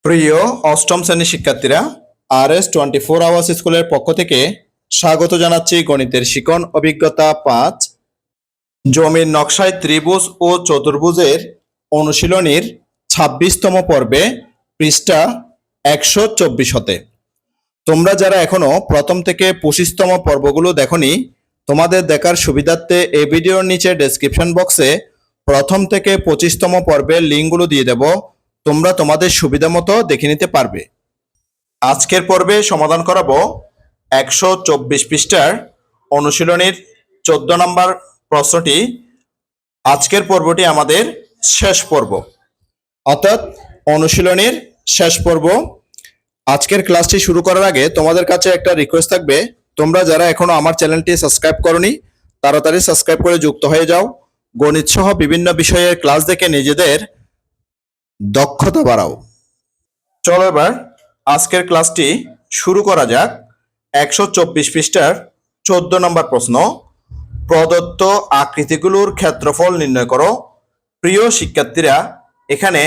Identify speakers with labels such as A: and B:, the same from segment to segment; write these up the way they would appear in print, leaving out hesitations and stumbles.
A: প্রিয় অষ্টম শ্রেণীর শিক্ষার্থীরা, RS24 আওয়ার্স স্কুলের পক্ষ থেকে স্বাগত জানাচ্ছি গণিতের শিখন অভিজ্ঞতা 5 জমির নকশায় ত্রিভুজ ও চতুর্ভুজের অনুশীলনীর 26তম পর্বে পৃষ্ঠা 124 হতে। তোমরা যারা এখনো প্রথম থেকে 25তম পর্বগুলো দেখোনি, তোমাদের দেখার সুবিধার্থে এই ভিডিওর নিচে ডেসক্রিপশন বক্সে প্রথম থেকে 25তম পর্বের লিঙ্কগুলো দিয়ে দেব। তোমরা তোমাদের সুবিধা মতো দেখে নিতে পারবে। আজকের পর্বে সমাধান করাবো 124 পৃষ্ঠার অনুশীলনীর 14 নম্বর প্রশ্নটি। আজকের পর্বটি আমাদের শেষ পর্ব, অর্থাৎ অনুশীলনীর শেষ পর্ব। আজকের ক্লাসটি শুরু করার আগে তোমাদের কাছে একটা রিকোয়েস্ট থাকবে, তোমরা যারা এখনো আমার চ্যানেলটি সাবস্ক্রাইব করনি তাড়াতাড়ি সাবস্ক্রাইব করে যুক্ত হয়ে যাও। গণিত সহ বিভিন্ন বিষয়ের ক্লাস দেখে নিজেদের দক্ষতা বাড়াও। চলো এবার আজকের ক্লাসটি শুরু করা যাক। 124 পৃষ্ঠার 14 নম্বর প্রশ্ন, প্রদত্ত আকৃতিগুলোর ক্ষেত্রফল নির্ণয় করো। প্রিয় শিক্ষার্থীরা, এখানে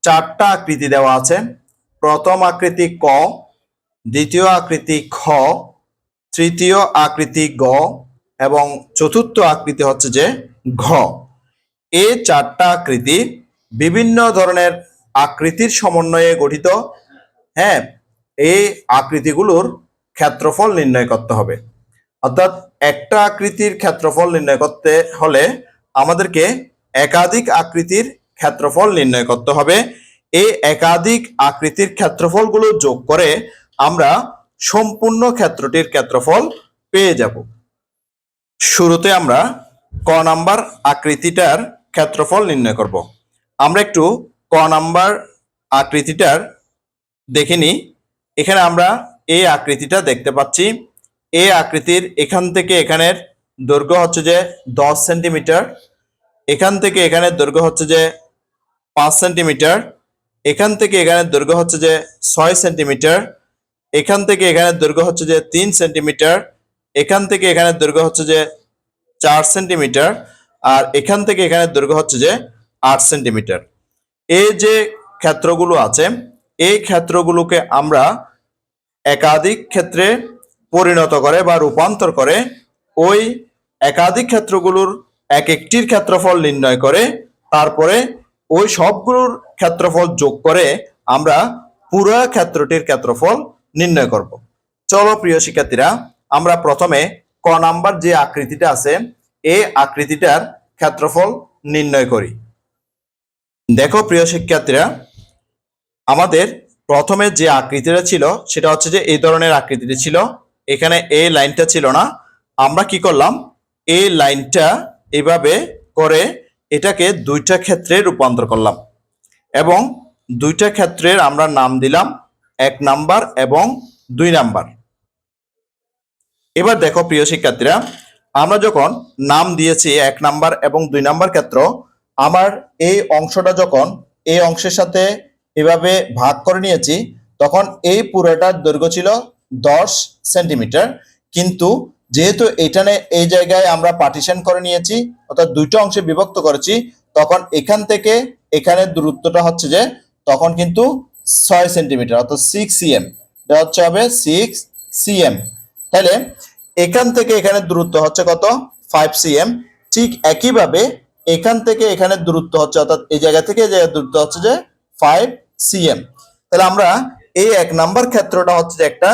A: 4টা আকৃতি দেওয়া আছে। প্রথম আকৃতি ক, দ্বিতীয় আকৃতি খ, তৃতীয় আকৃতি গ এবং চতুর্থ আকৃতি হচ্ছে যে ঘ। এই 4টা আকৃতি বিভিন্ন ধরনের আকৃতির সমন্বয়ে গঠিত। এই আকৃতিগুলোর ক্ষেত্রফল নির্ণয় করতে হবে। অর্থাৎ একটা আকৃতির ক্ষেত্রফল নির্ণয় করতে হলে আমাদেরকে একাধিক আকৃতির ক্ষেত্রফল নির্ণয় করতে হবে। এই একাধিক আকৃতির ক্ষেত্রফলগুলো যোগ করে আমরা সম্পূর্ণ ক্ষেত্রটির ক্ষেত্রফল পেয়ে যাব। শুরুতে আমরা ক নাম্বার আকৃতিটার ক্ষেত্রফল নির্ণয় করব। আমরা একটু ক নাম্বার আকৃতিটার দেখে নিই। এখানে আমরা এই আকৃতিটা দেখতে পাচ্ছি। এই আকৃতির এখান থেকে এখানের দৈর্ঘ্য হচ্ছে যে 10 সেন্টিমিটার, এখান থেকে এখানের দৈর্ঘ্য হচ্ছে যে 5 সেন্টিমিটার, এখান থেকে এখানের দৈর্ঘ্য হচ্ছে যে 6 সেন্টিমিটার, এখান থেকে এখানের দৈর্ঘ্য হচ্ছে যে 3 সেন্টিমিটার, এখান থেকে এখানের দৈর্ঘ্য হচ্ছে যে 4 সেন্টিমিটার, আর এখান থেকে এখানের দৈর্ঘ্য হচ্ছে যে 8 সেন্টিমিটার। এই যে ক্ষেত্রগুলো আছে, এই ক্ষেত্রগুলোকে আমরা একাধিক ক্ষেত্রে পরিণত করে বা রূপান্তর করে ওই একাধিক ক্ষেত্রগুলোর এক একটির ক্ষেত্রফল নির্ণয় করে তারপরে ওই সবগুলোর ক্ষেত্রফল যোগ করে আমরা পুরো ক্ষেত্রটির ক্ষেত্রফল নির্ণয় করব। চলো প্রিয় শিক্ষার্থীরা, আমরা প্রথমে ক নাম্বার যে আকৃতিটা আছে এই আকৃতিটার ক্ষেত্রফল নির্ণয় করি। দেখো প্রিয় শিক্ষার্থীরা, আমাদের প্রথমে যে আকৃতিটা ছিল সেটা হচ্ছে যে এই ধরনের আকৃতিটা ছিল। এখানে এই লাইনটা ছিল না। আমরা কি করলাম, এই লাইনটা এভাবে করে এটাকে দুইটা ক্ষেত্রে রূপান্তর করলাম এবং দুইটা ক্ষেত্রের আমরা নাম দিলাম 1 নাম্বার এবং 2 নাম্বার। এবার দেখো প্রিয় শিক্ষার্থীরা, আমরা যখন নাম দিয়েছি 1 নাম্বার এবং 2 নাম্বার ক্ষেত্র, আমার এই অংশটা যখন এই অংশের সাথে এভাবে ভাগ করে নিয়েছি তখন এই পুরোটার দৈর্ঘ্য ছিল 10 সেন্টিমিটার। কিন্তু যেহেতু এখানে এই জায়গায় আমরা পার্টিশন করে নিয়েছি, অর্থাৎ দুইটা অংশে বিভক্ত করেছি, তখন এখান থেকে এখানের দূরত্বটা হচ্ছে যে তখন কিন্তু 6 সেন্টিমিটার, অর্থাৎ 6 cm। এটা হচ্ছে হবে 6 cm। তাহলে এখান থেকে এখানে দূরত্ব হচ্ছে কত, 5 cm। ঠিক একইভাবে এখান থেকে এখানে দূরত্ব হচ্ছে, অর্থাৎ এই জায়গা থেকে এই জায়গায় দূরত্ব হচ্ছে যে 5 cm। তাহলে আমরা এই 1 নাম্বার ক্ষেত্রটা হচ্ছে যে একটা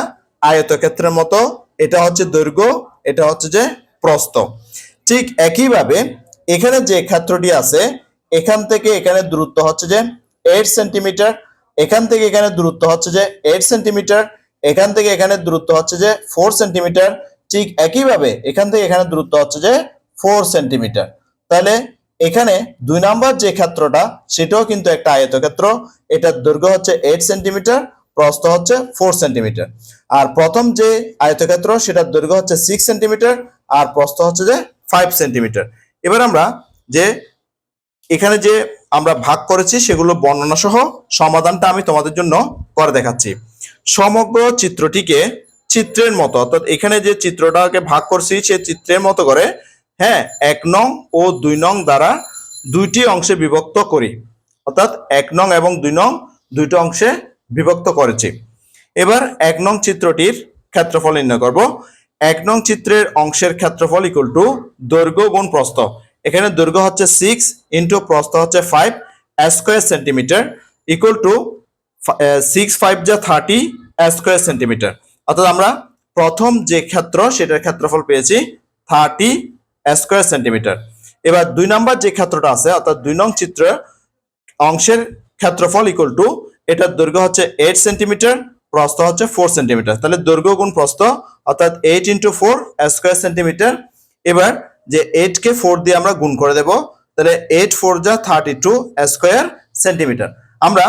A: আয়তক্ষেত্রের মতো, এটা হচ্ছে দৈর্ঘ্য, এটা হচ্ছে যে প্রস্থ। ঠিক একইভাবে এখানে যে ক্ষেত্রটি আছে এখান থেকে এখানে দূরত্ব হচ্ছে যে 8 সেন্টিমিটার, এখান থেকে এখানে দূরত্ব হচ্ছে যে 8 সেন্টিমিটার, এখান থেকে এখানে দূরত্ব হচ্ছে যে 4 সেন্টিমিটার। ঠিক একইভাবে এখান থেকে এখানে দূরত্ব হচ্ছে যে 4 সেন্টিমিটার। তাহলে এখানে 2 নাম্বার যে ক্ষেত্রটা সেটাও কিন্তু একটা আয়তক্ষেত্র। এটার দৈর্ঘ্য হচ্ছে 8 সেন্টিমিটার, প্রস্থ হচ্ছে 4 সেন্টিমিটার। আর প্রথম যে আয়তক্ষেত্র সেটার দৈর্ঘ্য হচ্ছে 6 সেন্টিমিটার আর প্রস্থ হচ্ছে যে 5 সেন্টিমিটার। এবার আমরা যে এখানে যে আমরা ভাগ করেছি সেগুলো বর্ণনা সহ সমাধানটা আমি তোমাদের জন্য করে দেখাচ্ছি। সমগ্র চিত্রটিকে চিত্রের মতো, অর্থাৎ এখানে যে চিত্রটাকে ভাগ করছি সে চিত্রের মতো করে 1 নং ও 2 নং দ্বারা দুইটি অংশে বিভক্ত করি। অর্থাৎ 1 নং এবং 2 নং দুইটা অংশে বিভক্ত করেছি। এবার 1 নং চিত্রটির ক্ষেত্রফল নির্ণয় করব। 1 নং চিত্রের অংশের ক্ষেত্রফল ইকুয়াল টু দৈর্ঘ্য গুণ প্রস্থ। এখানে দৈর্ঘ্য হচ্ছে 6 ইন্টু প্রস্থ হচ্ছে 5 স্কয়ার সেন্টিমিটার ইকুয়াল টু 6 5 যা 30 স্কয়ার সেন্টিমিটার। অর্থাৎ আমরা প্রথম যে ক্ষেত্র সেটার ক্ষেত্রফল পেয়েছি 30 স্কয়ার সেন্টিমিটার। এবার 2 নাম্বার যে ক্ষেত্রটা আছে অর্থাৎ 2 নং চিত্রের অংশের ক্ষেত্রফল ইকুয়াল টু এটার দৈর্ঘ্য হচ্ছে 8 সেন্টিমিটার, প্রস্থ হচ্ছে 4 সেন্টিমিটার। তাহলে দৈর্ঘ্য গুণ প্রস্থ অর্থাৎ 8 ইন্টু 4 স্কয়ার সেন্টিমিটার। এবার যে 8 কে 4 দিয়ে আমরা গুণ করে দেব, তাহলে 8 4 যা 32 স্কয়ার সেন্টিমিটার। আমরা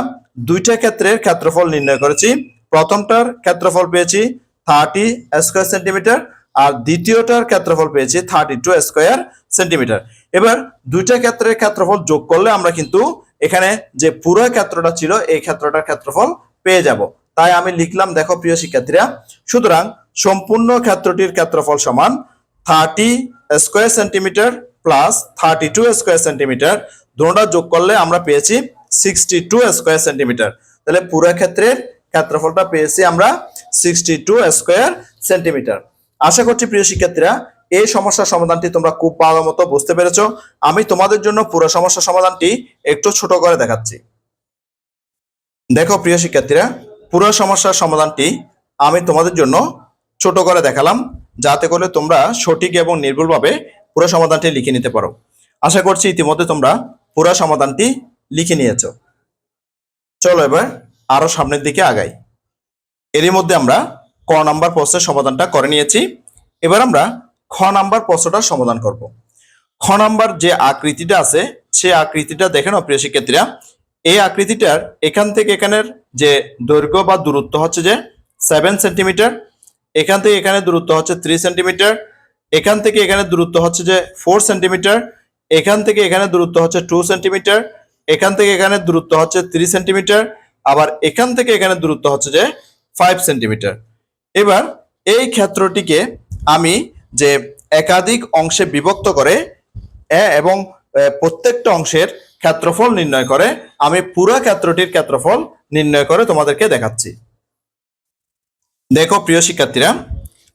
A: দুইটা ক্ষেত্রের ক্ষেত্রফল নির্ণয় করেছি। প্রথমটার ক্ষেত্রফল পেয়েছি 30 স্কয়ার সেন্টিমিটার আর দ্বিতীয়টার ক্ষেত্রফল পেয়েছি 32 স্কয়ার সেন্টিমিটার। এবার দুইটা ক্ষেত্রের ক্ষেত্রফল যোগ করলে আমরা কিন্তু এখানে যে পুরো ক্ষেত্রটা ছিল এই ক্ষেত্রটার ক্ষেত্রফল পেয়ে যাব। তাই আমি লিখলাম, দেখো প্রিয় শিক্ষার্থীরা, সুতরাং সম্পূর্ণ ক্ষেত্রটির ক্ষেত্রফল সমান 30 square centimetre plus 32 square centimetre, দুটোটা যোগ করলে আমরা পেয়েছি 62 স্কয়ার সেন্টিমিটার। তাহলে পুরো ক্ষেত্রের ক্ষেত্রফলটা পেয়েছি আমরা 62 স্কয়ার সেন্টিমিটার। আশা করছি প্রিয় শিক্ষার্থীরা এই সমস্যার সমাধানটি তোমরা খুব ভালো মতো বুঝতে পেরেছো। আমি তোমাদের জন্য পুরো সমস্যার সমাধানটি একটু ছোট করে দেখাচ্ছি। দেখো প্রিয় শিক্ষার্থীরা, পুরো সমস্যার সমাধানটি আমি তোমাদের জন্য ছোট করে দেখালাম, যাতে করে তোমরা সঠিক এবং নির্ভুলভাবে পুরো সমাধানটি লিখে নিতে পারো। আশা করছি ইতিমধ্যে তোমরা পুরো সমাধানটি লিখে নিয়েছো। চলো এবার আরো সামনের দিকে আগাই। এরই মধ্যে আমরা ক নাম্বার প্রশ্নের সমাধানটা করে নিয়েছি। এবার আমরা খ নাম্বার প্রশ্নটার সমাধান করব। খ নাম্বার যে আকৃতিটা আছে সেই আকৃতিটা দেখে নাও প্রিয় শিক্ষার্থীরা। এই আকৃতিটার এখান থেকে এখানের যে দৈর্ঘ্য বা দূরত্ব হচ্ছে যে 7 সেন্টিমিটার, এখান থেকে এখানে দূরত্ব হচ্ছে 3 সেন্টিমিটার, এখান থেকে এখানে দূরত্ব হচ্ছে যে 4 সেন্টিমিটার, এখান থেকে এখানে দূরত্ব হচ্ছে 2 সেন্টিমিটার, এখান থেকে এখানে দূরত্ব হচ্ছে 3 সেন্টিমিটার, আবার এখান থেকে এখানে দূরত্ব হচ্ছে যে 5 সেন্টিমিটার। এবার এই ক্ষেত্রটিকে আমি যে একাধিক অংশে বিভক্ত করে এবং প্রত্যেকটা অংশের ক্ষেত্রফল নির্ণয় করে আমি পুরো ক্ষেত্রটির ক্ষেত্রফল নির্ণয় করে তোমাদেরকে দেখাচ্ছি। দেখো প্রিয় শিক্ষার্থীরা,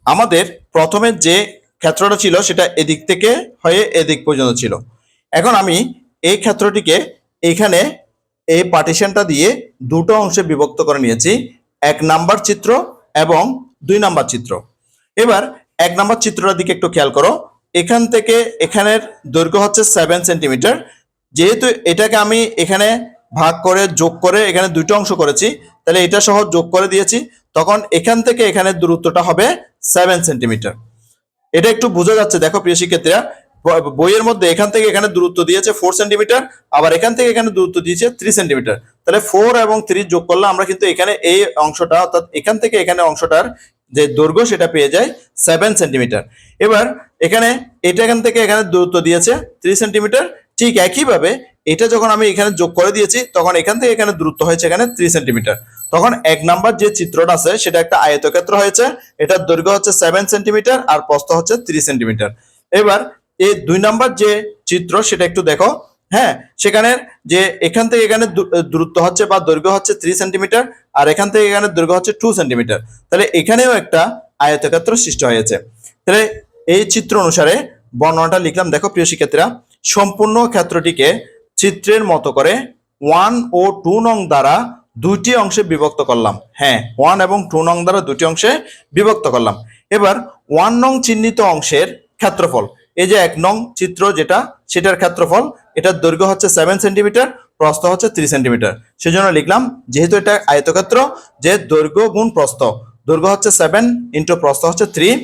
A: আমাদের প্রথমে যে ক্ষেত্রটা ছিল সেটা এদিক থেকে হয়ে এদিক পর্যন্ত ছিল। এখন আমি এই ক্ষেত্রটিকে এখানে এই পার্টিশনটা দিয়ে দুটো অংশে বিভক্ত করে নিয়েছি, 1 নাম্বার চিত্র এবং 2 নাম্বার চিত্র। এবার 1 নাম্বার চিত্রটার দিকে একটু খেয়াল করো। এখান থেকে এখানের দৈর্ঘ্য হচ্ছে 7 সেন্টিমিটার। যেহেতু এটাকে আমি এখানে ভাগ করে যোগ করে এখানে দুটো অংশ করেছি, তাহলে এটা সহ যোগ করে দিয়েছি, তখন এখান থেকে এখানে দূরত্বটা হবে 7 সেন্টিমিটার। এটা একটু বোঝা যাচ্ছে, দেখো প্রিয় শিক্ষার্থীরা, বইয়ের মধ্যে এখান থেকে এখানে দূরত্ব দিয়েছে 4 সেন্টিমিটার, আবার এখান থেকে এখানে দূরত্ব দিয়েছে 3 সেন্টিমিটার। তাহলে 4 এবং 3 যোগ করলে আমরা কিন্তু এখানে এই অংশটা অর্থাৎ এখান থেকে এখানে অংশটার যে দৈর্ঘ্য সেটা পেয়ে যায় 7 সেন্টিমিটার। এবার এখানে এটা এখান থেকে এখানে দূরত্ব দিয়েছে 3 সেন্টিমিটার। ঠিক একইভাবে এটা যখন আমি এখানে যোগ করে দিয়েছি তখন এখান থেকে এখানে দূরত্ব হয়েছে এখানে 3 সেন্টিমিটার। তখন 1 নাম্বার যে চিত্রটা আছে সেটা একটা আয়তক্ষেত্র হয়েছে, এটার দৈর্ঘ্য হচ্ছে 7 সেন্টিমিটার আর প্রস্থ হচ্ছে 3 সেন্টিমিটার। এবার এই 2 নাম্বার যে চিত্র সেটা একটু দেখো। হ্যাঁ, সেখানে যে এখান থেকে এখানে দূরত্ব হচ্ছে বা দৈর্ঘ্য হচ্ছে 3 সেন্টিমিটার আর এখান থেকে এখানে দৈর্ঘ্য হচ্ছে 2 সেন্টিমিটার। তাহলে এখানেও একটা আয়তক্ষেত্র সৃষ্টি হয়েছে। তাহলে এই চিত্র অনুসারে বর্ণনাটা লিখলাম। দেখো প্রিয় শিক্ষার্থীরা, সম্পূর্ণ ক্ষেত্রটিকে চিত্রের মতো করে 1 ও 2 নং দ্বারা দুইটি অংশে বিভক্ত করলাম। হ্যাঁ, 1 এবং 2 নং দ্বারা দুটি অংশে বিভক্ত করলাম। এবার 1 নং চিহ্নিত অংশের ক্ষেত্রফল, এই যে 1 নং চিত্র যেটা সেটার ক্ষেত্রফল, এটার দৈর্ঘ্য হচ্ছে 7 সেন্টিমিটার, প্রস্থ হচ্ছে 3 সেন্টিমিটার। সেজন্য লিখলাম, যেহেতু এটা আয়তক্ষেত্র, যে দৈর্ঘ্য গুণ প্রস্থ, দৈর্ঘ্য হচ্ছে 7 ইন্টু প্রস্থ হচ্ছে 3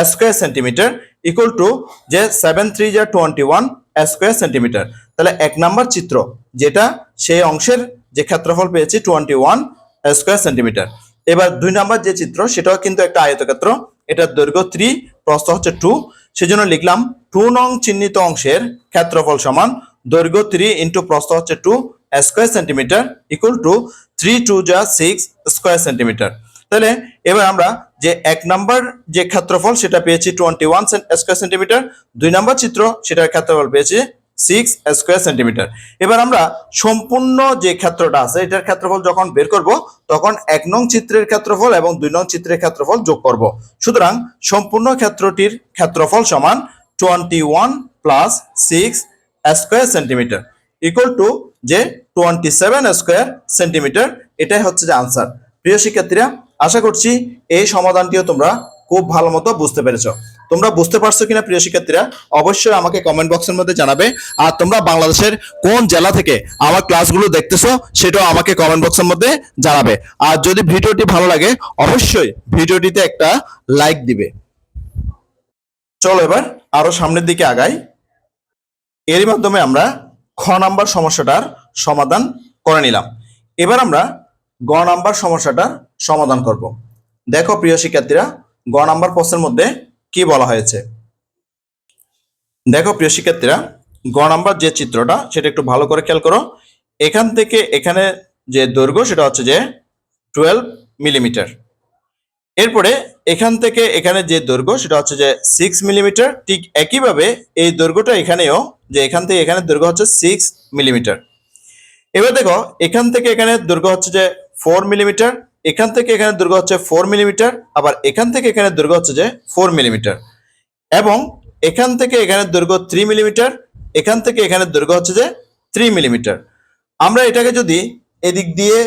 A: স্কয়ার সেন্টিমিটার ইকুয়াল টু যে 7 3 যা 21 স্কয়ার সেন্টিমিটার। তাহলে 1 নাম্বার চিত্র যেটা সেই অংশের যে ক্ষেত্রফল পেয়েছি 21 স্কয়ার সেন্টিমিটার। এবার 2 নাম্বার যে চিত্র সেটাও কিন্তু একটা আয়তক্ষেত্র, এটার দৈর্ঘ্য 3, প্রস্থ হচ্ছে 2। সেজন্য লিখলাম 2 নং চিহ্নিত অংশের ক্ষেত্রফল সমান দৈর্ঘ্য 3 ইন্টু প্রস্থ হচ্ছে 2 স্কয়ার সেন্টিমিটার ইকুয়াল টু 3 2 যা 6 স্কয়ার সেন্টিমিটার। তাহলে এবার আমরা যে 1 নাম্বার যে ক্ষেত্রফল সেটা পেয়েছি 21 স্কয়ার সেন্টিমিটার, 2 নাম্বার চিত্র সেটার ক্ষেত্রফল পেয়েছি 6 স্কয়ার সেন্টিমিটার। এবার আমরা সম্পূর্ণ যে ক্ষেত্রটা আছে এটার ক্ষেত্রফল যখন বের করব তখন 1 নং চিত্রের ক্ষেত্রফল এবং 2 নং চিত্রের ক্ষেত্রফল যোগ করব। সুতরাং সম্পূর্ণ ক্ষেত্রটির ক্ষেত্রফল সমান 21 plus 6 square centimetre equal to যে 27 স্কয়ার সেন্টিমিটার। এটাই হচ্ছে যে আনসার। প্রিয় শিক্ষার্থীরা, আশা করছি এই সমাধানটিও তোমরা খুব ভালো মতো বুঝতে পেরেছো। তোমরা বুঝতে পারছো কিনা প্রিয় শিক্ষার্থীরা অবশ্যই আমাকে কমেন্ট বক্সের মধ্যে জানাবে। আর তোমরা বাংলাদেশের কোন জেলা থেকে আমার ক্লাসগুলো দেখতেছো সেটাও আমাকে কমেন্ট বক্সের মধ্যে জানাবে। আর যদি ভিডিওটি ভালো লাগে অবশ্যই ভিডিওটিতে একটা লাইক দিবে। চলো এবার আরো সামনের দিকে আগাই। এরই মাধ্যমে আমরা খ নাম্বার সমস্যাটার সমাধান করে নিলাম। এবার আমরা গ নাম্বার সমস্যাটার সমাধান করব। দেখো প্রিয় শিক্ষার্থীরা, গ নাম্বার প্রশ্নের মধ্যে কি বলা হয়েছে। দেখো প্রিয় শিক্ষার্থীরা, গ নাম্বার যে চিত্রটা সেটা একটু ভালো করে খেয়াল করো। এখান থেকে এখানে যে দৈর্ঘ্য সেটা হচ্ছে যে 12 মিলিমিটার। এরপরে এখান থেকে এখানে যে দৈর্ঘ্য সেটা হচ্ছে যে 6 মিলিমিটার। ঠিক একইভাবে এই দৈর্ঘ্যটা এখানেও যে এখান থেকে এখানে দৈর্ঘ্য হচ্ছে 6 মিলিমিটার। এবার দেখো এখান থেকে এখানে দৈর্ঘ্য হচ্ছে যে 4 মিলিমিটার, এখান থেকে এখানে দৈর্ঘ্য হচ্ছে 4 মিলিমিটার, আবার এখান থেকে এখানে দৈর্ঘ্য হচ্ছে যে 4 মিলিমিটার, এবং এখান থেকে এখানে দৈর্ঘ্য 3 মিলিমিটার, এখান থেকে এখানে দৈর্ঘ্য হচ্ছে যে 3 মিলিমিটার। আমরা এটাকে যদি এদিক দিয়ে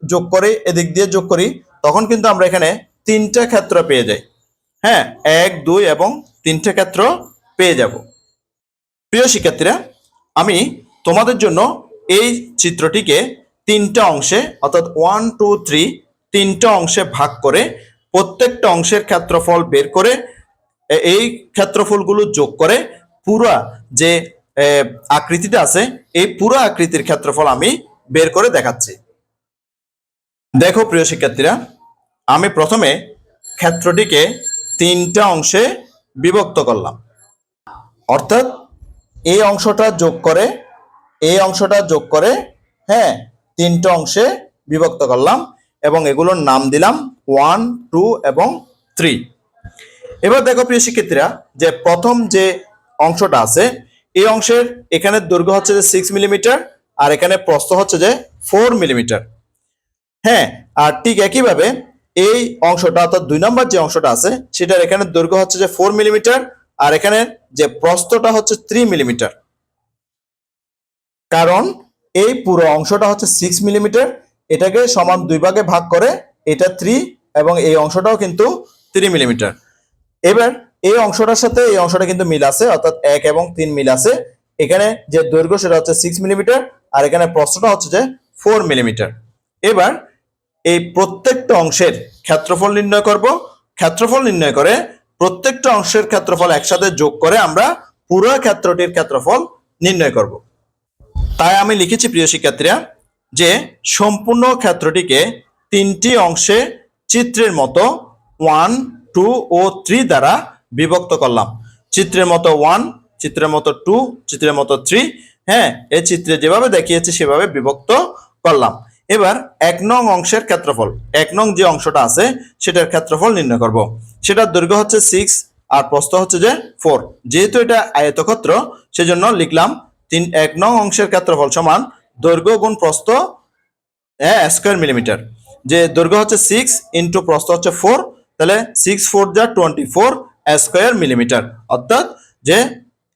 A: যোগ করে এদিক দিয়ে যোগ করি তখন কিন্তু আমরা এখানে 3টা ক্ষেত্র পেয়ে যাই। হ্যাঁ, 1, 2 এবং 3টে ক্ষেত্র পেয়ে যাব। প্রিয় শিক্ষার্থীরা, আমি তোমাদের জন্য এই চিত্রটিকে 3টা অংশে অর্থাৎ 1, 2, 3 3টা অংশে ভাগ করে প্রত্যেকটা অংশের ক্ষেত্রফল বের করে এই ক্ষেত্রফলগুলো যোগ করে পুরা যে আকৃতিটা আছে এই পুরো আকৃতির ক্ষেত্রফল আমি বের করে দেখাচ্ছি। দেখো প্রিয় শিক্ষার্থীরা, আমি প্রথমে ক্ষেত্রটিকে 3টা অংশে বিভক্ত করলাম, অর্থাৎ এই অংশটা যোগ করে এই অংশটা যোগ করে হ্যাঁ 3টা অংশে বিভক্ত করলাম এবং এগুলোর নাম দিলাম 1, 2 এবং 3। এবার দেখো প্রিয় শিক্ষার্থীরা, যে প্রথম যে অংশটা আছে এই অংশের এখানে দৈর্ঘ্য হচ্ছে যে 6 মিলিমিটার আর এখানে প্রস্থ হচ্ছে যে 4 মিলিমিটার। হ্যাঁ, আর ঠিক একইভাবে এই অংশটা অর্থাৎ 2 নম্বর যে অংশটা আছে সেটার এখানে দৈর্ঘ্য হচ্ছে যে 4 মিলিমিটার আর এখানে যে প্রস্থটা হচ্ছে 3 মিলিমিটার। কারণ এই পুরো অংশটা হচ্ছে 6 মিলিমিটার, এটাকে সমান 2 ভাগে ভাগ করে এটা 3 এবং এই অংশটাও কিন্তু 3 মিলিমিটার। এবার এই অংশটার সাথে এই অংশটা কিন্তু মিল আছে, অর্থাৎ 1 এবং 3 মিল আছে। এখানে যে দৈর্ঘ্য সেটা হচ্ছে 6 মিলিমিটার আর এখানে প্রস্থটা হচ্ছে যে 4 মিলিমিটার। এবার এই প্রত্যেকটা অংশের ক্ষেত্রফল নির্ণয় করব। ক্ষেত্রফল নির্ণয় করে প্রত্যেকটা অংশের ক্ষেত্রফল একসাথে যোগ করে আমরা পুরো ক্ষেত্রটির ক্ষেত্রফল নির্ণয় করব। তাই আমি লিখেছি প্রিয় শিক্ষার্থীরা যে সম্পূর্ণ ক্ষেত্রটিকে 3টি অংশে চিত্রের মতো 1, 2 ও 3 দ্বারা বিভক্ত করলাম। চিত্রের মতো 1, চিত্রের মতো 2, চিত্রের মতো 3, হ্যাঁ এই চিত্রে যেভাবে দেখিয়েছি সেভাবে বিভক্ত করলাম। এবার 1 নং অংশের ক্ষেত্রফল, 1 নং যে অংশটা আছে সেটার ক্ষেত্রফল নির্ণয় করব। সেটার দৈর্ঘ্য হচ্ছে 6 আর প্রস্থ হচ্ছে যে 4। যেহেতু এটা আয়তক্ষেত্র সেজন্য লিখলাম 1 নং অংশের ক্ষেত্রফল সমান দৈর্ঘ্য গুণ প্রস্থ স্কয়ার মিলিমিটার। যে দৈর্ঘ্য হচ্ছে 6 ইন্টু প্রস্থ হচ্ছে 4, তাহলে 6 4 যা 24 স্কয়ার মিলিমিটার। অর্থাৎ যে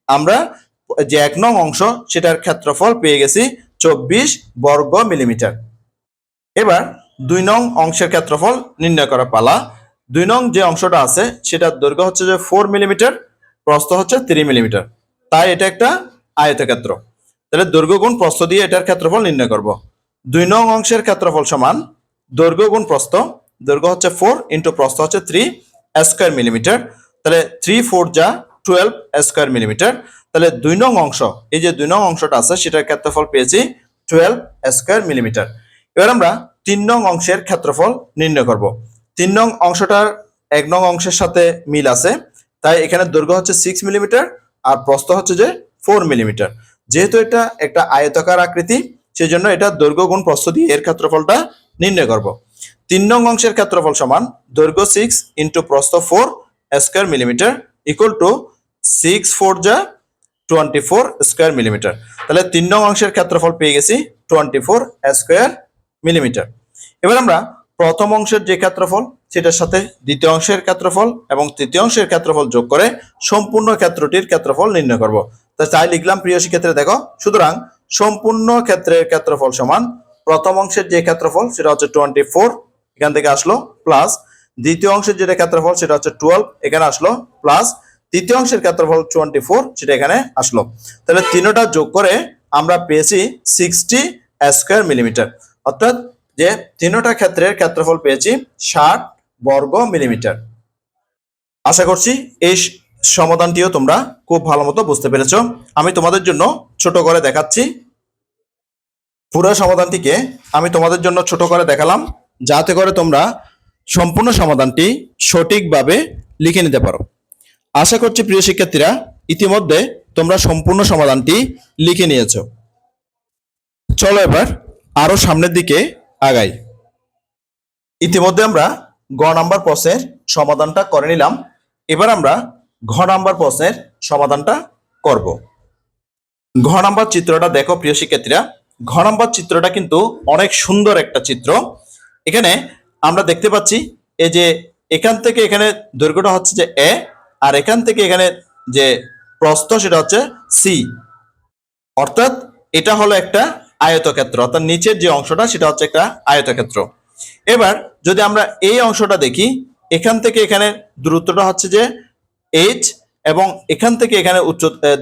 A: আমরা যে 1 নং অংশ সেটার ক্ষেত্রফল পেয়ে গেছি 24 বর্গ মিলিমিটার। এবার 2 নং অংশের ক্ষেত্রফল নির্ণয় করা পালা। 2 নং যে অংশটা আছে সেটার দৈর্ঘ্য হচ্ছে যে 4 মিলিমিটার, প্রস্থ হচ্ছে 3 মিলিমিটার, তাই এটা একটা আয়তক্ষেত্র। তাহলে দৈর্ঘ্য গুণ প্রস্থ দিয়ে এটার ক্ষেত্রফল নির্ণয় করব। 2 নং অংশের ক্ষেত্রফল সমান দৈর্ঘ্য গুণ প্রস্থ, দৈর্ঘ্য হচ্ছে 4 ইন্টু প্রস্থ হচ্ছে 3 স্কয়ার মিলিমিটার। তাহলে 3 4 যা 12 স্কয়ার মিলিমিটার। তাহলে 2 নং অংশ, এই যে 2 নং অংশটা আছে সেটার ক্ষেত্রফল পেয়েছি 12 স্কয়ার মিলিমিটার। এবার আমরা 3 নং অংশের ক্ষেত্রফল নির্ণয় করব। 3 নং অংশটার 1 নং অংশের সাথে মিল আছে, তাই এখানে দৈর্ঘ্য হচ্ছে 6 মিলিমিটার আর প্রস্থ হচ্ছে যে 4 মিলিমিটার। যেহেতু এটা একটা আয়তাকার আকৃতি সেজন্য এটা দৈর্ঘ্য গুণ প্রস্থ দিয়ে এর ক্ষেত্রফলটা নির্ণয় করব। 3 নং অংশের ক্ষেত্রফল সমান দৈর্ঘ্য 6 ইন্টু প্রস্থ 4 স্কয়ার মিলিমিটার ইকুয়াল টু 6 4 যা 24 স্কয়ার মিলিমিটার। তাহলে 3 নং অংশের ক্ষেত্রফল পেয়ে গেছি 24 স্কয়ার মিলিমিটার। এবার আমরা প্রথম অংশের যে ক্ষেত্রফল সেটার সাথে দ্বিতীয় অংশের ক্ষেত্রফল এবং তৃতীয় অংশের ক্ষেত্রফল যোগ করে সম্পূর্ণ ক্ষেত্রটির ক্ষেত্রফল নির্ণয় করব। তাই লিখলাম প্রিয় শিক্ষার্থীরা দেখো, সুতরাং সম্পূর্ণ ক্ষেত্রের ক্ষেত্রফল সমান প্রথম অংশের যে ক্ষেত্রফল সেটা হচ্ছে 24, এখান থেকে আসলো, প্লাস দ্বিতীয় অংশের যেটা ক্ষেত্রফল সেটা হচ্ছে 12, এখানে আসলো, প্লাস তৃতীয় অংশের ক্ষেত্রফল 24, সেটা এখানে আসলো। তাহলে তিনটা যোগ করে আমরা পেয়েছি 60 স্কয়ার মিলিমিটার, অর্থাৎ যে তিনটা ক্ষেত্রের ক্ষেত্রফল পেয়েছি 60 বর্গ মিলিমিটার। আশা করছি এই সমাধানটিও তোমরা খুব ভালো মতো বুঝতে পেরেছো। আমি তোমাদের জন্য ছোট করে দেখাচ্ছি। পুরো সমাধানটিকে আমি তোমাদের জন্য ছোট করে দেখালাম, যাতে করে তোমরা সম্পূর্ণ সমাধানটি সঠিকভাবে লিখে নিতে পারো। আশা করছি প্রিয় শিক্ষার্থীরা ইতিমধ্যে তোমরা সম্পূর্ণ সমাধানটি লিখে নিয়েছো। চলো এবার আরো সামনের দিকে আগাই। ইতিমধ্যে আমরা গ নাম্বার প্রশ্নের সমাধানটা করে নিলাম। এবার আমরা ঘ নাম্বার প্রশ্নের সমাধানটা করব। ঘ নাম্বার চিত্রটা দেখো প্রিয় শিক্ষার্থীরা, ঘ নাম্বার চিত্রটা কিন্তু অনেক সুন্দর একটা চিত্র। এখানে আমরা দেখতে পাচ্ছি এই যে এখান থেকে এখানে দৈর্ঘ্যটা হচ্ছে যে এ, আর এখান থেকে এখানে যে প্রস্থ সেটা হচ্ছে সি, অর্থাৎ এটা হলো একটা আয়তক্ষেত্র, অর্থাৎ নিচের যে অংশটা সেটা হচ্ছে একটা আয়তক্ষেত্র। এবার যদি আমরা এই অংশটা দেখি, এখান থেকে এখানে দূরত্বটা হচ্ছে যে এইচ এবং এখান থেকে এখানে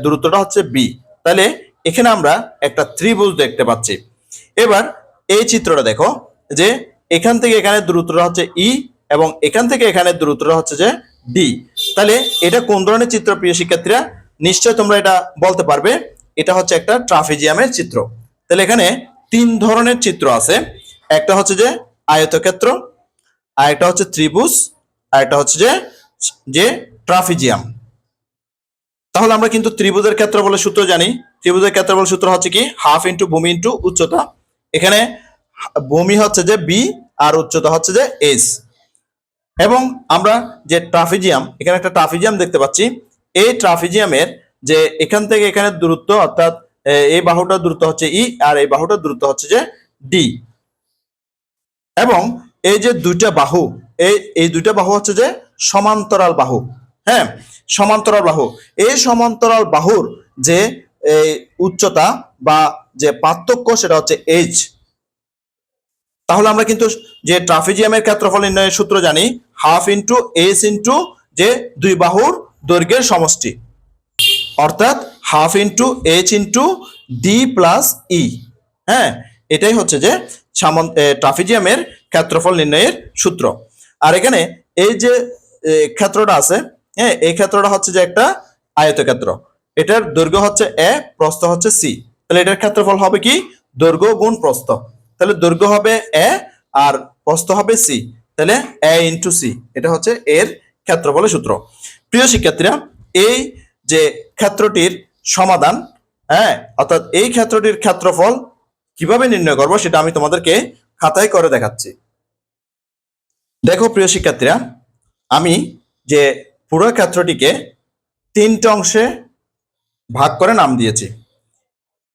A: দূরত্বটা হচ্ছে বি, তাহলে এখানে আমরা একটা ত্রিভুজ দেখতে পাচ্ছি। এবার এই চিত্রটা দেখো যে এখান থেকে এখানে দূরত্বটা হচ্ছে ই এবং এখান থেকে এখানে দূরত্বটা হচ্ছে যে ডি, তাহলে এটা কোন ধরনের চিত্র প্রিয় শিক্ষার্থীরা? নিশ্চয় তোমরা এটা বলতে পারবে, এটা হচ্ছে একটা ট্রাপিজিয়ামের চিত্র। তাহলে এখানে তিন ধরনের চিত্র আছে, একটা হচ্ছে যে আয়তক্ষেত্র, আরেকটা হচ্ছে ত্রিভুজ, আরেকটা হচ্ছে যে ট্রাপিজিয়াম। তাহলে আমরা কিন্তু ত্রিভুজের ক্ষেত্রফলের সূত্র জানি। ত্রিভুজের ক্ষেত্রফল সূত্র হচ্ছে কি হাফ ইন্টু ভূমি ইন্টু উচ্চতা। এখানে ভূমি হচ্ছে যে বি আর উচ্চতা হচ্ছে যে এস। এবং আমরা যে ট্রাপিজিয়াম, এখানে একটা ট্রাপিজিয়াম দেখতে পাচ্ছি। এই ট্রাপিজিয়ামের যে এখান থেকে এখানে দূরত্ব, অর্থাৎ এই বাহুটার দূরত্ব হচ্ছে ই আর এই বাহুটার দূরত্ব হচ্ছে যে ডি। এবং এই যে দুইটা বাহু, এই দুইটা বাহু হচ্ছে যে সমান্তরাল বাহু। হ্যাঁ, সমান্তরাল বাহু। এই সমান্তরাল বাহুর যে উচ্চতা বা যে পার্থক্য সেটা হচ্ছে এইচ। তাহলে আমরা কিন্তু যে ট্রাপিজিয়ামের ক্ষেত্রফল নির্ণয়ের সূত্র জানি হাফ ইন্টু এইচ ইন্টু যে দুই বাহুর দৈর্ঘ্যের সমষ্টি, অর্থাৎ half into H into D plus E. হ্যাঁ, এটাই হচ্ছে যে ট্রাপিজিয়ামের ক্ষেত্রফল নির্ণয়ের সূত্র। আর এখানে এই যে ক্ষেত্রটা আছে, হ্যাঁ, এই ক্ষেত্রটা হচ্ছে যে একটা আয়তক্ষেত্র। এটার দৈর্ঘ্য হচ্ছে এ, প্রস্থ হচ্ছে সি। তাহলে এটার ক্ষেত্রফল হবে কি দৈর্ঘ্য গুণ প্রস্থ। তাহলে দৈর্ঘ্য হবে এ আর প্রস্থ হবে সি, তাহলে এ ইন্টু সি, এটা হচ্ছে এর ক্ষেত্রফলের সূত্র। প্রিয় শিক্ষার্থীরা, এই যে ক্ষেত্রটির সমাধান, হ্যাঁ, অর্থাৎ এই ক্ষেত্রটির ক্ষেত্রফল কিভাবে নির্ণয় করব সেটা আমি তোমাদেরকে খাতায় করে দেখাচ্ছি। দেখো প্রিয় শিক্ষার্থীরা, আমি যে পুরো ক্ষেত্রটিকে তিনটে অংশে ভাগ করে নাম দিয়েছি।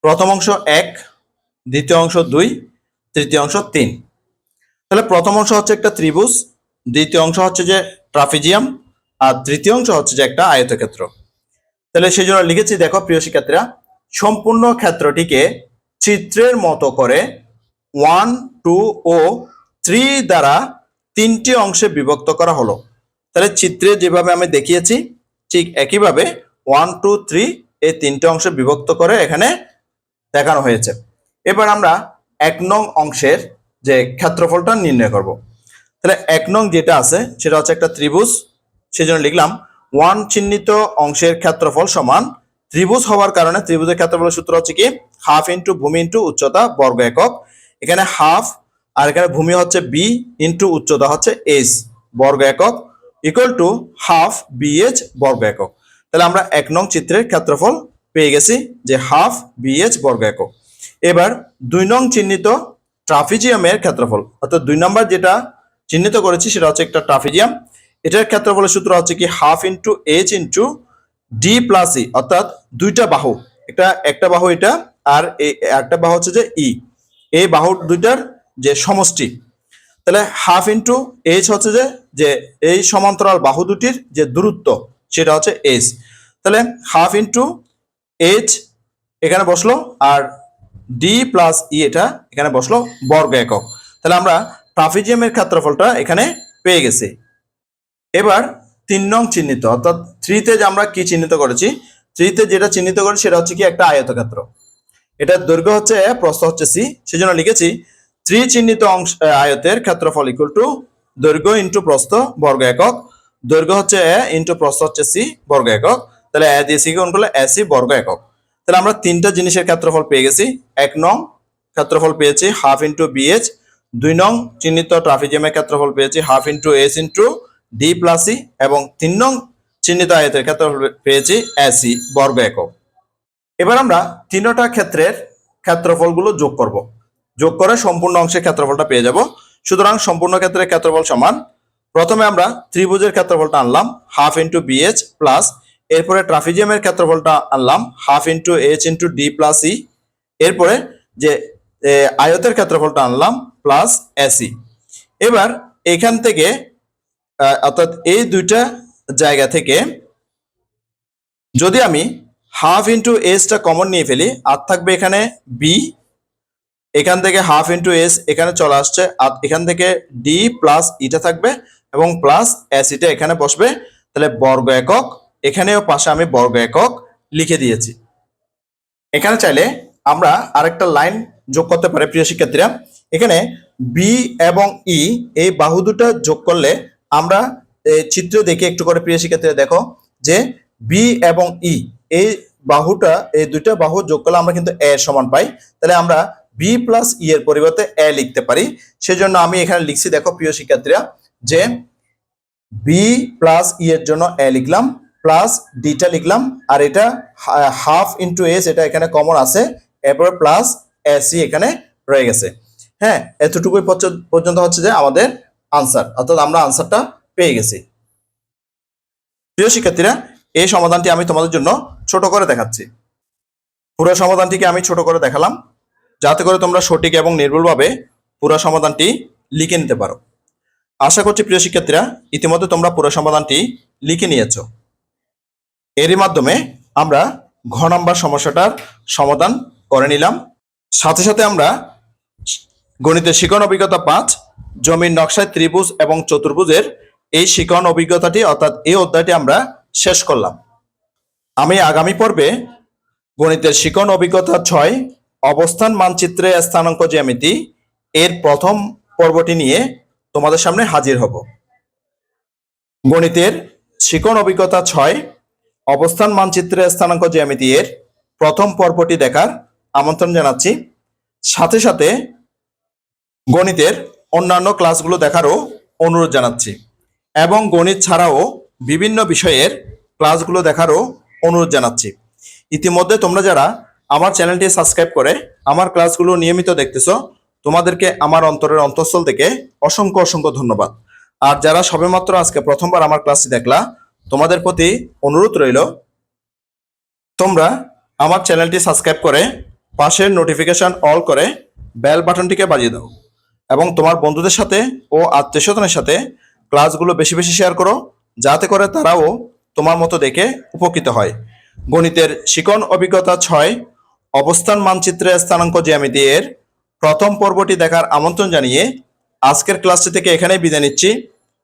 A: প্রথম অংশ 1, দ্বিতীয় অংশ 2, তৃতীয় অংশ 3। তাহলে প্রথম অংশ হচ্ছে একটা ত্রিভুজ, দ্বিতীয় অংশ হচ্ছে যে ট্রাপিজিয়াম, আর তৃতীয় অংশ হচ্ছে যে একটা আয়তক্ষেত্র। তাহলে সেই জন্য লিখেছি, দেখো প্রিয় শিক্ষার্থীরা, সম্পূর্ণ ক্ষেত্রটিকে চিত্রের মতো করে 1, 2 ও 3 দ্বারা তিনটি অংশে বিভক্ত করা হলো। তাহলে চিত্রে যেভাবে আমি দেখিয়েছি ঠিক একইভাবে 1, 2, 3 এই তিনটে অংশে বিভক্ত করে এখানে দেখানো হয়েছে। এবার আমরা 1 নং অংশের যে ক্ষেত্রফলটা নির্ণয় করব। তাহলে 1 নং যেটা আছে সেটা হচ্ছে একটা ত্রিভুজ, সেজন্য লিখলাম 1 চিহ্নিত অংশের ক্ষেত্রফল সমান, ত্রিভুজ হওয়ার কারণে ত্রিভুজের ক্ষেত্রফলের সূত্র হচ্ছে কি হাফ ইন্টু ভূমি ইন্টু উচ্চতা বর্গ একক। এখানে হাফ আর এখানে ভূমি হচ্ছে বি ইন্টু উচ্চতা হচ্ছে এইচ বর্গ একক ইকুয়াল টু হাফ বিএইচ বর্গ একক। তাহলে আমরা 1 নং চিত্রের ক্ষেত্রফল পেয়ে গেছি যে হাফ বিএইচ বর্গ একক। এবার 2 নং চিহ্নিত ট্রাপিজিয়ামের ক্ষেত্রফল, অর্থাৎ 2 নম্বর যেটা চিহ্নিত করেছি সেটা হচ্ছে একটা ট্রাপিজিয়াম। এটার ক্ষেত্রফলের সূত্র হচ্ছে কি half into H into D plus E, অর্থাৎ দুইটা বাহু, একটা বাহু এটা, আর একটা বাহু হচ্ছে যে ই, এই বাহু দুইটার যে সমষ্টি। তাহলে হাফ ইন্টু এইচ হচ্ছে যে যে এই সমান্তরাল বাহু দুটির যে দূরত্ব সেটা হচ্ছে এইচ। তাহলে হাফ ইন্টু এইচ এখানে বসলো, আর ডি প্লাস ই এটা এখানে বসলো বর্গ একক। তাহলে আমরা ট্রাপিজিয়ামের ক্ষেত্রফলটা এখানে পেয়ে গেছি। এবার 3 নং চিহ্নিত, অর্থাৎ 3 তে যে আমরা কি চিহ্নিত করেছি, 3 তে যেটা চিহ্নিত করেছি সেটা হচ্ছে কি একটা আয়তক্ষেত্র। এটার দৈর্ঘ্য হচ্ছে এ, প্রস্থ হচ্ছে সি, সেজন্য লিখেছি 3 চিহ্নিত অংশ আয়তের ক্ষেত্রফল ইকুয়াল টু দৈর্ঘ্য ইন্টু প্রস্থ বর্গ একক। দৈর্ঘ্য হচ্ছে এ ইন্টু প্রস্থ হচ্ছে সি বর্গ একক। তাহলে এ দিয়ে সি গুণ করলে এ সি বর্গ একক। তাহলে আমরা তিনটা জিনিসের ক্ষেত্রফল পেয়ে গেছি। 1 নং ক্ষেত্রফল পেয়েছি হাফ ইন্টু বিএইচ। 2 নং চিহ্নিত ট্রাপিজিয়ামের ক্ষেত্রফল পেয়েছি half into H into D plus c, এবং 3 নং চিহ্নিত আয়তের ক্ষেত্রফল পেয়েছি এসি বর্গ একক। এবার আমরা তিনটা ক্ষেত্রের ক্ষেত্রফলগুলো যোগ করব, যোগ করে সম্পূর্ণ অংশের ক্ষেত্রফলটা পেয়ে যাব। সুতরাং সম্পূর্ণ ক্ষেত্রের ক্ষেত্রফল সমান, প্রথমে আমরা ত্রিভুজের ক্ষেত্রফলটা আনলাম হাফ ইন্টু বিএইচ প্লাস, এরপরে ট্রাপিজিয়ামের ক্ষেত্রফলটা আনলাম half into H into D plus E, এরপরে যে আয়তের ক্ষেত্রফলটা আনলাম প্লাস এসি। এবার এখান থেকে অর্থাৎ এই দুইটা জায়গা থেকে যদি আমি হাফ ইন্টু এসটা কমন নিয়ে ফেলি, আর থাকবে এখানে বি, এখান থেকে হাফ ইন্টু এস এখানে চলে আসছে, আর এখান থেকে ডি প্লাস ইটা থাকবে এবং প্লাস এস ইটা এখানে বসবে। তাহলে বর্গ একক, এখানেও পাশে আমি বর্গ একক লিখে দিয়েছি। এখানে চাইলে আমরা আরেকটা লাইন যোগ করতে পারি প্রিয় শিক্ষার্থীরা। এখানে বি এবং ই এই বাহু দুটা যোগ করলে আমরা চিত্র দেখে একটু করে প্রিয় শিক্ষার্থীরা দেখো যে বি এবং ই এই বাহুটা, এই দুইটা বাহু যোগ করলে আমরা কিন্তু এ সমান পাই। তাহলে আমরা বি প্লাস ই এর পরিবর্তে এ লিখতে পারি। সেজন্য আমি এখানে লিখছি, দেখো প্রিয় শিক্ষার্থীরা, যে বি প্লাস ই এর জন্য এ লিখলাম, প্লাস ডিটা লিখলাম, আর এটা হাফ ইন্টু এস এটা এখানে কমন আছে, এরপর প্লাস এসি এখানে রয়ে গেছে। হ্যাঁ, এতটুকুই পর্যন্ত হচ্ছে যে আমাদের আনসার, অর্থাৎ আমরা আনসারটা পেয়ে গেছি। প্রিয় শিক্ষার্থীরা, এই সমাধানটি আমি তোমাদের জন্য ছোট করে দেখাচ্ছি। পুরো সমাধানটিকে আমি ছোট করে দেখালাম যাতে করে তোমরা সঠিক এবং নির্ভুলভাবে পুরো সমাধানটি লিখে নিতে পারো। আশা করছি প্রিয় শিক্ষার্থীরা ইতিমধ্যে তোমরা পুরো সমাধানটি লিখে নিয়েছো। এরই মাধ্যমে আমরা ঘ নাম্বার সমস্যাটার সমাধান করে নিলাম। সাথে সাথে আমরা গণিতের শিখন অভিজ্ঞতা 5 জমির নকশায় ত্রিভুজ এবং চতুর্ভুজের এই শিখন অভিজ্ঞতাটি অর্থাৎ এই অধ্যায়টি আমরা শেষ করলাম। আমি আগামী পর্বে গণিতের শিখন অভিজ্ঞতা 6 অবস্থান মানচিত্রে স্থানাঙ্ক জ্যামিতি এর প্রথম পর্বটি নিয়ে তোমাদের সামনে হাজির হব। গণিতের শিখন অভিজ্ঞতা 6 অবস্থান মানচিত্রে স্থানাঙ্ক জ্যামিতি এর প্রথম পর্বটি দেখার আমন্ত্রণ জানাচ্ছি। সাথে সাথে গণিতের অন্যান্য ক্লাসগুলো দেখারও অনুরোধ জানাচ্ছি, এবং গণিত ছাড়াও বিভিন্ন বিষয়ের ক্লাসগুলো দেখারও অনুরোধ জানাচ্ছি। ইতিমধ্যে তোমরা যারা আমার চ্যানেলটি সাবস্ক্রাইব করে আমার ক্লাসগুলো নিয়মিত দেখতেছো, তোমাদেরকে আমার অন্তরের অন্তঃস্থল থেকে অসংখ্য অসংখ্য ধন্যবাদ। আর যারা সবেমাত্র আজকে প্রথমবার আমার ক্লাসটি দেখলা, তোমাদের প্রতি অনুরোধ রইল তোমরা আমার চ্যানেলটি সাবস্ক্রাইব করে পাশের নোটিফিকেশন অল করে বেল বাটনটিকে বাজিয়ে দাও, এবং তোমার বন্ধুদের সাথে ও আত্মীয়স্বজনের সাথে ক্লাসগুলো বেশি বেশি শেয়ার করো, যাতে করে তারাও তোমার মতো দেখে উপকৃত হয়। গণিতের শিখন অভিজ্ঞতা 6 অবস্থান মানচিত্রে স্থানাঙ্ক জ্যামিতি এর প্রথম পর্বটি দেখার আমন্ত্রণ জানিয়ে আজকের ক্লাসটি থেকে এখানেই বিদায় নিচ্ছি।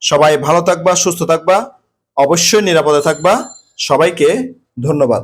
A: সবাই ভালো থাকবা, সুস্থ থাকবা, অবশ্যই নিরাপদে থাকবা। সবাইকে ধন্যবাদ।